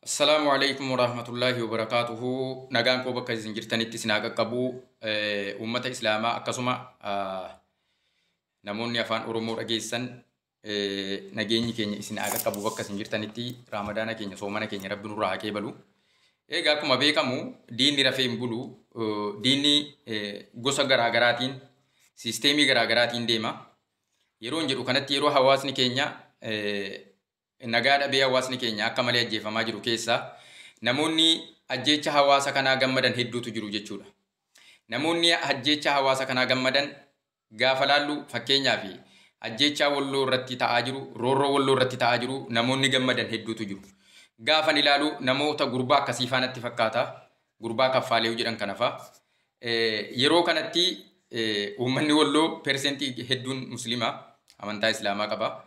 Assalamualaikum warahmatullahi wabarakatuh. Nagaan ko bakka isin jirtanitti sinaaqa qabu uummata islaamaa akkasuma namoonni afaan oromoo dhageessan nageenyi keenya isin aaqa qabu bakka isin jirtanitti raamadaana keenya soomana keenya rabbi nurraa haa qeebalu. Egaa akkuma beekamu diinni rafee hin bulu diinni gosa garaagaraatiin siisteemii garaagaraatiin deema. Yeroo jedhu kanatti yeroo hawaasni keenya nagaa dhabee hawaasni keenya akka malee ajjeefamaa jiru keessa namoonni ajjeecha hawaasa kanaa gammadan hedduutu jiru jechuudha. Namoonni ajjeecha hawaasa kanaa gammadan gaafa laallu fakkeenyaaf ajjeecha walloo irratti ta'aa jiru, roorroo walloo irratti ta'aa jiru namoonni gammadan hedduutu jiru. Gaafa ilaalu namoota gurbaa akkasii faanatti fakkaata. Gurbaa kaffaalee jedhan kanafa. Yeroo kanatti uummanni walloo persentii hedduun musliima amantaa islaamaa qaba.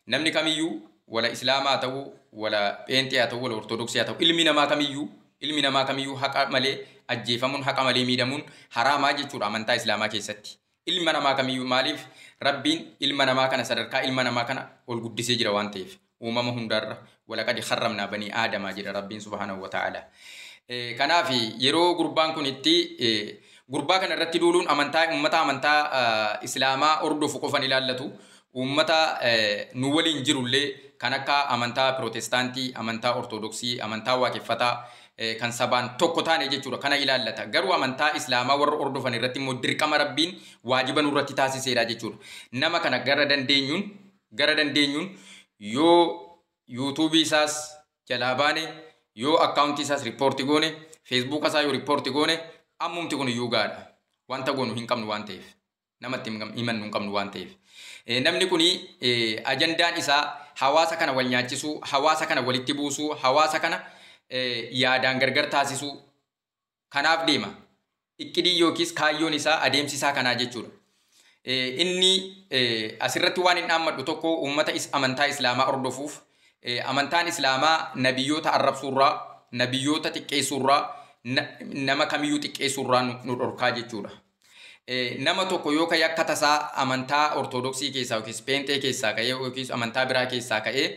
Namni kamiyyuu wala islaamaa ta'u wala pheenxee ta'u wala ortodoksii ta'u ilmi namaa kamiyyuu haqa malee ajjeefamuun haqa malee miidhamuun haraamaa jechuudha amantaa islaamaa keessatti. Ilma namaa kamiyyuu maaliif rabbiin ilma namaa kana sadarkaa ilma namaa kana ol guddisee jira waan ta'eef uumama hundarra walaqad kharramnaa banii aadamaa jedha rabbiin subhaanahu wa ta'ala. Kanaaf yeroo gurbaan kun itti gurbaa kana irratti duuluun uummata amantaa islaamaa hordofu qofan ilaallatu. Uummata nu waliin jirullee kan akka amantaa Pirotestaantii, amantaa Ortodoksii, amantaa Waaqeffataa kan sabaan tokko taane jechuudha kana ilaallata. Garuu amantaa islaamaa warra hordofan irratti immoo dirqama rabbiin waajiba nurratti taasiseedha jechuudha. Nama kana gara dandeenyuun yoo yuutuubii isaas jalaa baane, yoo akkaawuntii isaas riippoortii goone, feesbuuka isaa yoo riippoortii goone ammumti kun iyyuu gaadha. Wanta goonu hin qabnu waan ta'eef. Namatti himannu hin qabnu waan ta'eef. Namni kuni ajandaan isaa hawaasa kana wal nyaachisuu, hawaasa kana walitti buusuu, hawaasa kana yaadaan gargar taasisuu kanaaf deema. Iqqidii yookiis kaayyoon isaa adeemsi isaa kanaa jechuudha. Inni asirratti waan hin dhaammadhu tokko uummata amantaa islaamaa hordofuuf amantaan islaamaa nabiyyoota arrabsuurraa, nabiyyoota xiqqeessuurraa, nama kamiyyuu xiqqeessuurraa nu dhorkaa jechuudha. Nama tokko yoo ka'e akka tasaa amantaa ortodoksii keessaa yookiis pheenxee keessaa ka'ee yookiis amantaa biraa keessaa ka'ee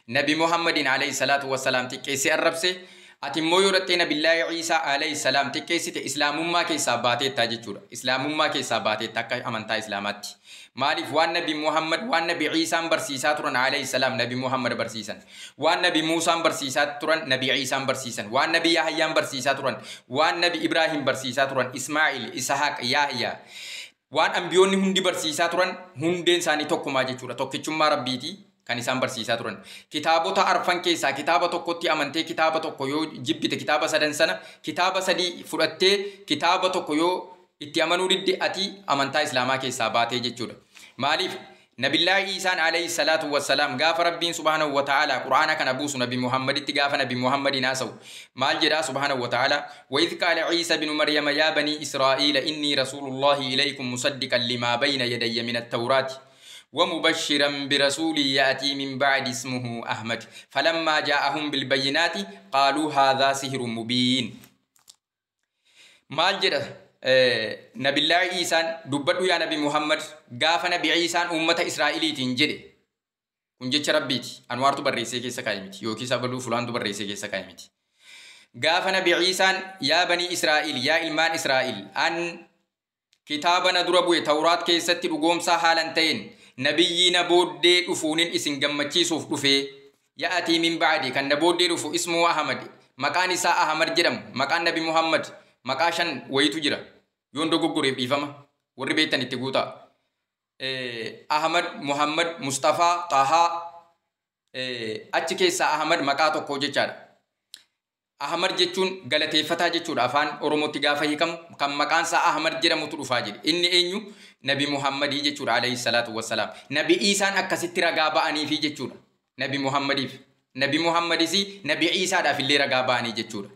Nabi Muhammadin alayhi salaatu wassalaam xiqqeessee arrabse ati immoo yoo dhattee Nabillaahi Iisaa alayhi salaam xiqqeessite islaamummaa keessaa baateetta jechuudha. Islaamummaa keessaa baateetta akka amantaa islaamaatti. Maaliif waan Nabi Muhammad waan Nabi Iisaan barsiisaa turan alayhi salaam Nabi Muhammad barsiisan. Waan Nabi Muusaan barsiisaa turan Nabi Iisaan barsiisan. Waan Nabi Yahayyaan barsiisaa turan. Waan Nabi Ibraahim barsiisaa turan Ismaa'il, Isahaaq, Yahyaa. Waan ambiyoonni hundi barsiisaa turan hundeen isaanii tokkumaa jechuudha. Tokkichummaa rabbiiti kan isaan barsiisaa turan. Kitaabota arfan keessaa kitaaba tokkotti amantee kitaaba tokko yoo jibbite kitaaba sadan sana kitaaba sadii fudhattee kitaaba tokko yoo itti amanuu didde ati amantaa islaamaa keessaa baatee jechuudha. Maaliif Nabillaahi Iisaan alayhi salaatu wassalaam gaafa rabbiin subhaanahu wa ta'ala quraana kana buusu Nabi Muhammaditti gaafa Nabi Muhammadin haasa'u maal jedhaa subhaanahu wa ta'ala وإذ قال عيسى بن مريم يا بني إسرائيل إني رسول الله إليكم مصدقا لما بين يدي من التوراة ومبشرا برسول يأتي من بعد اسمه أحمد فلما جاءهم بالبينات قالوا هذا سحر مبين. مال جدا نبي الله عيسى دبدو يا نبي محمد غاف نبي عيسى أمة إسرائيلي تنجد كنجد ربيتي أنوار تبريسي كيسا كايمتي يوكي سابلو فلان تبريسي كيسا كايمتي غاف نبي عيسى يا بني إسرائيل يا إلمان إسرائيل أن كتابنا دربوي توراة كيستي رقوم ساحالا تين نبينا بودي دفونين اسن gammachiisuuf dhufe yaati min ba'di kan naboodde dhufu ismu Ahmad maqaan isaa Ahmad jedhamu maqaan Nabi Muhammad maqaa shan wayitu jira yoon dogoggoreef dhiifama warri beektan itti guutaa Ahmad Muhammad Mustafa Taha achi keessaa Ahmad maqaa tokko jechaadha. Ahmad jechuun galateeffataa jechuudha afaan Oromootti gaafa hiikamu kan maqaan isaa Ahmad jedhamutu dhufaa jedhe. Inni eenyu Nabi Muhammadii jechuudha alayhi salaatu wassalaam. Nabi Iisaan akkasitti ragaa ba'aniifi jechuudha. Nabi Muhammadiif. Nabi Muhammadis Nabi Iisaadhaaf illee ragaa ba'anii jechuudha.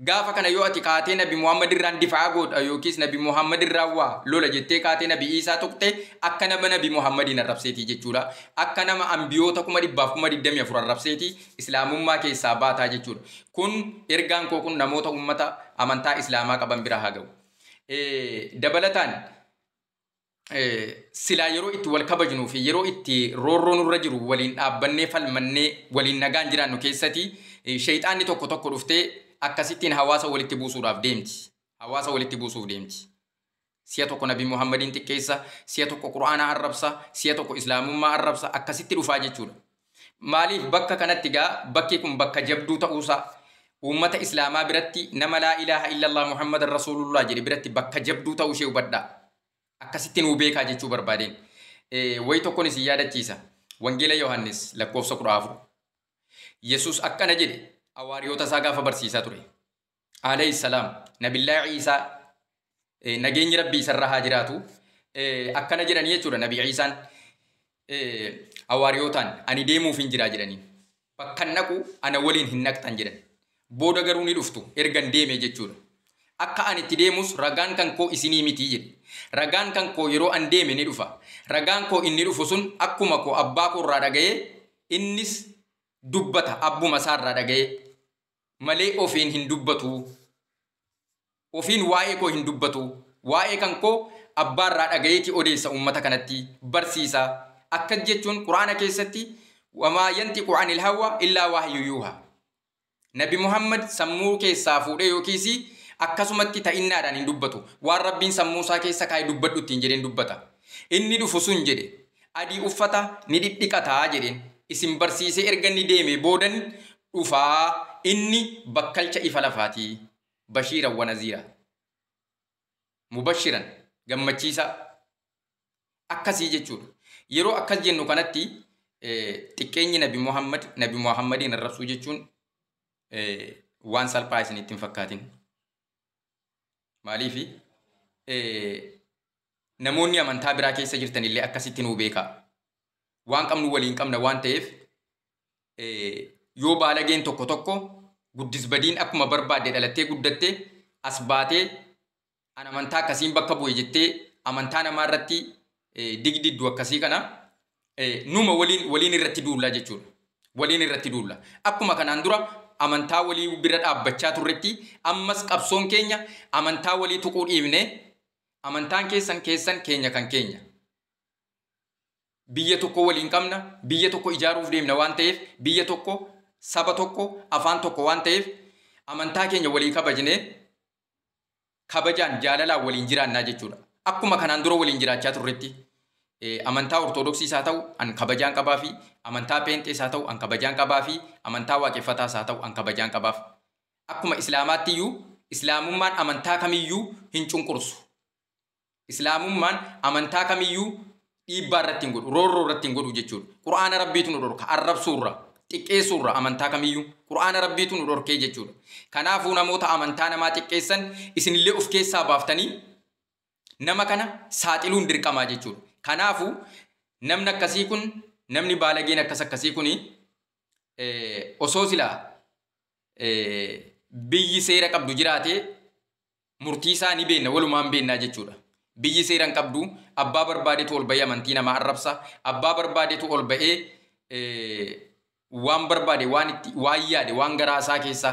Gaafa kana yoo ati kaatee Nabi Muhammad irraan difaa godha yookiis Nabi Muhammad irraa waa lola jettee kaatee Nabi Iisaa tuqxe akka nama Nabi Muhammadiin arrabseetii jechuudha. Akka nama ambiyoota 124 arrabseetii islaamummaa keessaa baataa jechuudha. Kun ergaan koo kun namoota ummata amantaa islaamaa qaban bira haa ga'u. Dabalataan silaa yeroo itti wal kabajnuu fi yeroo itti roorroon irra jiru waliin dhaabbannee falmannee waliin nagaan jiraannu keessatti shayxaanni tokko tokko dhuftee akkasittiin hawaasa walitti buusuudhaaf deemti. Hawaasa walitti buusuuf deemti. Siya tokko Nabi Muhammadin xiqqeessa, siya tokko Qur'aana arrabsa, siya tokko Islaamummaa arrabsa akkasitti dhufaa jechuudha. Maaliif bakka kanatti gaa bakki kun bakka jabduu ta'uusaa ummata Islaamaa biratti nama laa ilaaha illallah Muhammadan Rasulullah jedhe biratti bakka jabduu ta'uu ishee hubadhaa. Akkasitti nuu beekaa jechuu barbaadeen. Wayi tokkoon isin yaadachiisa. Wangeela Yohaannis lakkoofsa 14. Yesuus akkana jedhe hawaariyoota isaa gaafa barsiisaa ture. Alayhi salaam Nabillaa Ciisaa nageenyi rabbii isarra haa jiraatu. Akkana jedhanii jechuudha Nabi Ciisaan hawaariyootaan ani deemuuf hin jiraa jedhaniin. Bakkan naqu ana waliin hin naqxan jedhan. Booda garuu ni dhuftu ergan deeme jechuudha. Akka ani itti deemus ragaan kan koo isinii mitii jedhe. Ragaan kan koo yeroo an deeme ni dhufa. Ragaan koo inni dhufu sun akkuma koo abbaa koo irraa dhaga'ee innis dubbata abbuma isaa irraa dhaga'ee malee ofiin hin dubbatu. Ofiin waa'ee koo hin dubbatu. Waa'ee kan koo abbaa irraa dhaga'eeti odeessa ummata kanatti barsiisa. Akkas jechuun Qur'aana keessatti wamaa yantiqu anil hawa illaa wahyu yuuha. Nabi Muhammad sammuu keessaa fuudhee yookiis akkasumatti ta'innaadhaan hin dubbatu. Waan rabbiin sammuu isaa keessa kaa'ee dubbadhu ittiin jedheen dubbata. Inni dhufu sun jedhe adii uffata ni dhidhiqataa jedheen isin barsiisee erga inni deeme boodan dhufaa inni bakkalcha ifa lafaatii bashiiran wa naziira. Mubashiran gammachiisa akkasii jechuudha. Yeroo akkas jennu kanatti xiqqeenyi Nabi Muhammadin arrabsuu jechuun waan salphaa isinitti hin fakkaatin. Maaliifi namoonni amantaa biraa keessa jirtan illee akkasitti nuu beekaa. Waan qabnu waliin qabna waan ta'eef yoo baalageen tokko tokko guddisbadiin akkuma barbaadde dhalattee guddattee as baatee an amantaa akkasiin bakka bu'e jettee amantaa namaa irratti digdiddu akkasii kana numa waliin irratti duullaa jechuudha. Waliin irratti duulla. Akkuma kanaan dura amantaa walii bira dhaabbachaa turretti ammas qabsoon keenya amantaa walii tuquu dhiifne amantaan keessan keenya kan keenya. Biyya tokko waliin qabna, biyya tokko ijaaruuf deemna waan ta'eef, biyya tokko, saba tokko, afaan tokko waan ta'eef amantaa keenya walii kabajne kabajaan jaalalaan waliin jiraannaa jechuudha. Akkuma kanaan dura waliin jiraachaa turretti amantaa ortodoksii haa ta'u an kabajaan qabaa fi amantaa peenxees haa ta'u an kabajaan qabaa fi amantaa waaqeffataas haa ta'u an kabajaan qabaaf. Akkuma islaamaatti iyyuu islaamummaan amantaa kamiyyuu hin cunqursu. Islaamummaan amantaa kamiyyuu dhiibbaa irratti hin godhu, roorroo irratti hin godhu jechuudha. Qur'aana rabbiitu nu dhorka, arrabsuurra, xiqqeessuurra amantaa kamiyyuu Qur'aana rabbiitu nu dhorkee jechuudha. Kanaafuu namoota amantaa namaa xiqqeessan isinillee of keessaa baaftanii nama kana saaxiluun dirqamaa jechuudha. Kanaafuu namni akkasii kun namni baalageen akkasii kun osoo silaa biyyi seera qabdu jiraate murtii isaa ni beekna walumaan beeknaa jechuudha. Biyyi seera hin qabdu abbaa barbaadetu ol ba'ee amantii namaa arrabsa. Abbaa barbaadetu ol ba'ee waan barbaade waan yaade waan garaa isaa keessa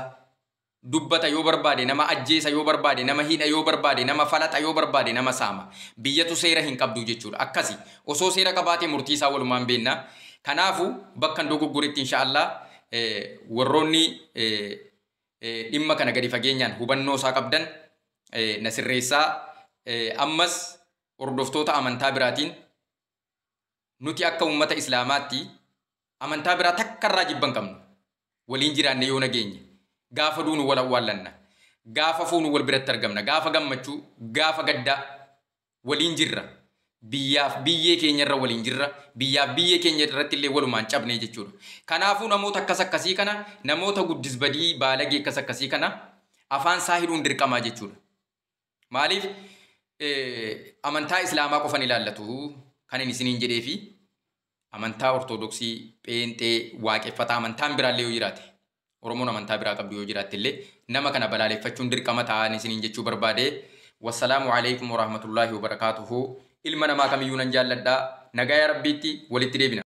dubbata yoo barbaade nama ajjeesa yoo barbaade nama hidha yoo barbaade nama falaxa yoo barbaade nama saama. Biyyatu seera hin qabdu jechuudha. Akkasi osoo seera qabaate murtii isaa walumaan beekna. Kanaafuu bakka dogoggoritti inshaallah warroonni dhimma kana gadi fageenyaan hubannoo isaa qabdan na sirreessaa. Ammas hordoftoota amantaa biraatiin nuti akka ummata islaamaatti amantaa biraa takka irraa jibban qabnu. Waliin jiraanne yoo nageenya. Gaafa duunu wal awwaallanna. Gaafa fuunu wal biratti argamna. Gaafa gammachuu, gaafa gaddaa waliin jirra. Biyyaaf biyyee keenya irra waliin jirra. Biyyaaf biyyee keenya irratti illee walumaan cabne jechuudha. Kanaafuu namoota akkasii kana, namoota guddisbadii baalagee akkasii kana afaan isaa hidhuun dirqamaa jechuudha. Maaliif amantaa islaamaa qofan ilaallatu kan inni isiniin jedhee fi amantaa ortodoksii, pheenxee, waaqeffata amantaan biraallee yoo jiraate Oromoon amantaa biraa qabdu yoo jiraate illee nama kana balaaleffachuun dirqama ta'an isiniin jechuu barbaade. Wassalaamu alaikum warahmatullahi wabarakatuhu. Ilma namaa kamiyyuu nan jaalladhaa. Nagaa yaa rabbiitti walitti deebina.